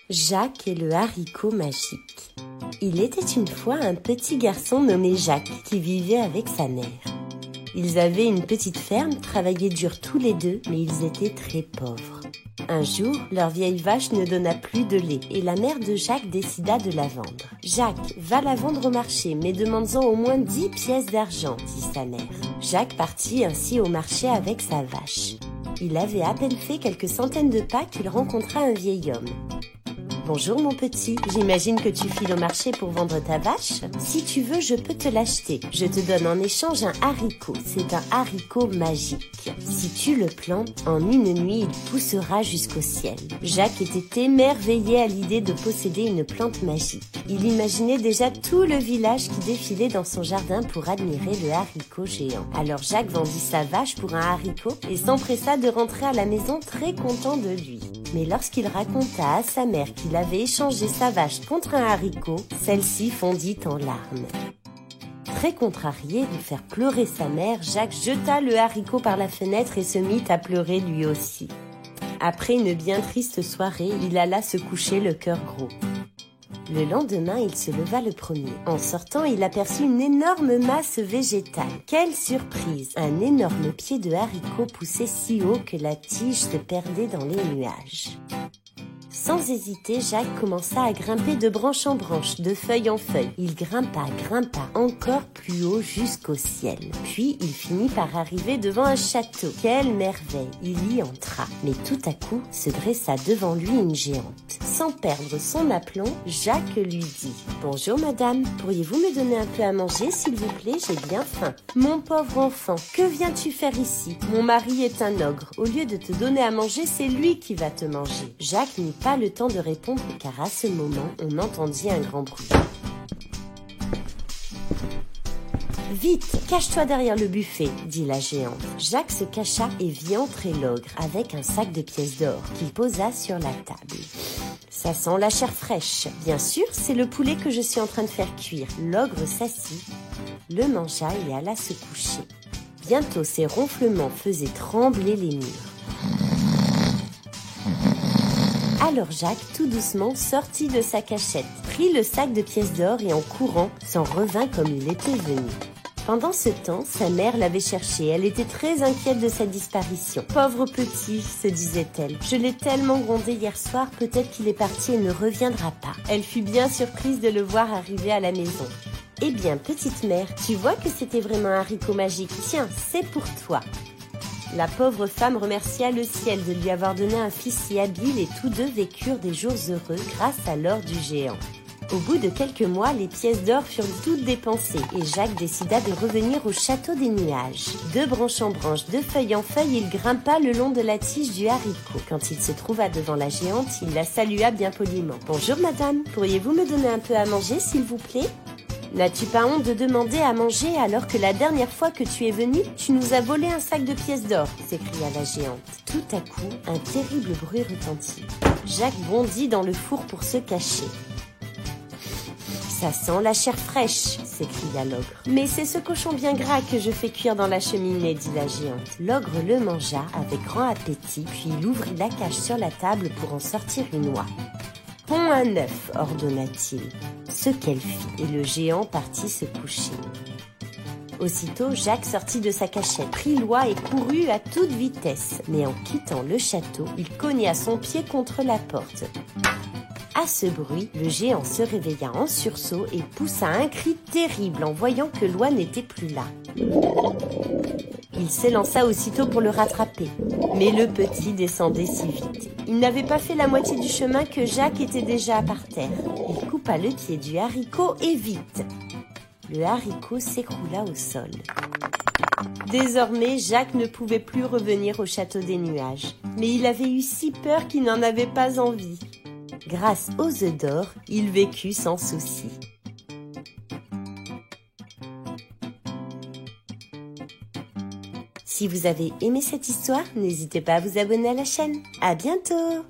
Jacques et le haricot magique. Il était une fois un petit garçon nommé Jacques qui vivait avec sa mère. Ils avaient une petite ferme, travaillaient dur tous les deux, mais ils étaient très pauvres. Un jour, leur vieille vache ne donna plus de lait et la mère de Jacques décida de la vendre. « Jacques, va la vendre au marché, mais demande-en au moins 10 pièces d'argent, » dit sa mère. Jacques partit ainsi au marché avec sa vache. Il avait à peine fait quelques centaines de pas qu'il rencontra un vieil homme. « Bonjour mon petit, j'imagine que tu files au marché pour vendre ta vache. Si tu veux, je peux te l'acheter. Je te donne en échange un haricot. C'est un haricot magique. Si tu le plantes, en une nuit, il poussera jusqu'au ciel. » Jacques était émerveillé à l'idée de posséder une plante magique. Il imaginait déjà tout le village qui défilait dans son jardin pour admirer le haricot géant. Alors Jacques vendit sa vache pour un haricot et s'empressa de rentrer à la maison très content de lui. Mais lorsqu'il raconta à sa mère qu'il avait échangé sa vache contre un haricot, celle-ci fondit en larmes. Très contrarié de faire pleurer sa mère, Jacques jeta le haricot par la fenêtre et se mit à pleurer lui aussi. Après une bien triste soirée, il alla se coucher le cœur gros. Le lendemain, il se leva le premier. En sortant, il aperçut une énorme masse végétale. Quelle surprise! Un énorme pied de haricot poussait si haut que la tige se perdait dans les nuages. Sans hésiter, Jacques commença à grimper de branche en branche, de feuille en feuille. Il grimpa encore plus haut jusqu'au ciel. Puis, il finit par arriver devant un château. Quelle merveille! Il y entra. Mais tout à coup, se dressa devant lui une géante. Sans perdre son aplomb, Jacques lui dit « Bonjour madame, pourriez-vous me donner un peu à manger s'il vous plaît? J'ai bien faim. »« Mon pauvre enfant, que viens-tu faire ici? Mon mari est un ogre. Au lieu de te donner à manger, c'est lui qui va te manger. » Jacques n'eut pas le temps de répondre car à ce moment, on entendit un grand bruit. « Vite, cache-toi derrière le buffet, » dit la géante. Jacques se cacha et vit entrer l'ogre avec un sac de pièces d'or qu'il posa sur la table. « Ça sent la chair fraîche. Bien sûr, c'est le poulet que je suis en train de faire cuire. » L'ogre s'assit, le mangea et alla se coucher. Bientôt, ses ronflements faisaient trembler les murs. Alors Jacques, tout doucement, sortit de sa cachette, prit le sac de pièces d'or et en courant, s'en revint comme il était venu. Pendant ce temps, sa mère l'avait cherché. Elle était très inquiète de sa disparition. « Pauvre petit, » se disait-elle. « Je l'ai tellement grondé hier soir, peut-être qu'il est parti et ne reviendra pas. » Elle fut bien surprise de le voir arriver à la maison. « Eh bien, petite mère, tu vois que c'était vraiment un haricot magique. Tiens, c'est pour toi. » La pauvre femme remercia le ciel de lui avoir donné un fils si habile et tous deux vécurent des jours heureux grâce à l'or du géant. Au bout de quelques mois, les pièces d'or furent toutes dépensées et Jacques décida de revenir au château des nuages. De branche en branche, de feuille en feuille, il grimpa le long de la tige du haricot. Quand il se trouva devant la géante, il la salua bien poliment. « Bonjour madame, pourriez-vous me donner un peu à manger s'il vous plaît ? » « N'as-tu pas honte de demander à manger alors que la dernière fois que tu es venu, tu nous as volé un sac de pièces d'or ?» s'écria la géante. Tout à coup, un terrible bruit retentit. Jacques bondit dans le four pour se cacher. « Ça sent la chair fraîche !» s'écria l'ogre. « Mais c'est ce cochon bien gras que je fais cuire dans la cheminée » dit la géante. L'ogre le mangea avec grand appétit, puis il ouvrit la cage sur la table pour en sortir une oie. « Ponds un œuf » ordonna-t-il. Ce qu'elle fit, et le géant partit se coucher. Aussitôt, Jacques sortit de sa cachette, prit l'oie et courut à toute vitesse. Mais en quittant le château, il cogna son pied contre la porte. À ce bruit, le géant se réveilla en sursaut et poussa un cri terrible en voyant que l'oie n'était plus là. Il s'élança aussitôt pour le rattraper, mais le petit descendait si vite. Il n'avait pas fait la moitié du chemin que Jacques était déjà par terre. Il coupa le pied du haricot et vite. Le haricot s'écroula au sol. Désormais, Jacques ne pouvait plus revenir au château des nuages, mais il avait eu si peur qu'il n'en avait pas envie. Grâce aux œufs d'or, il vécut sans souci. Si vous avez aimé cette histoire, n'hésitez pas à vous abonner à la chaîne. À bientôt!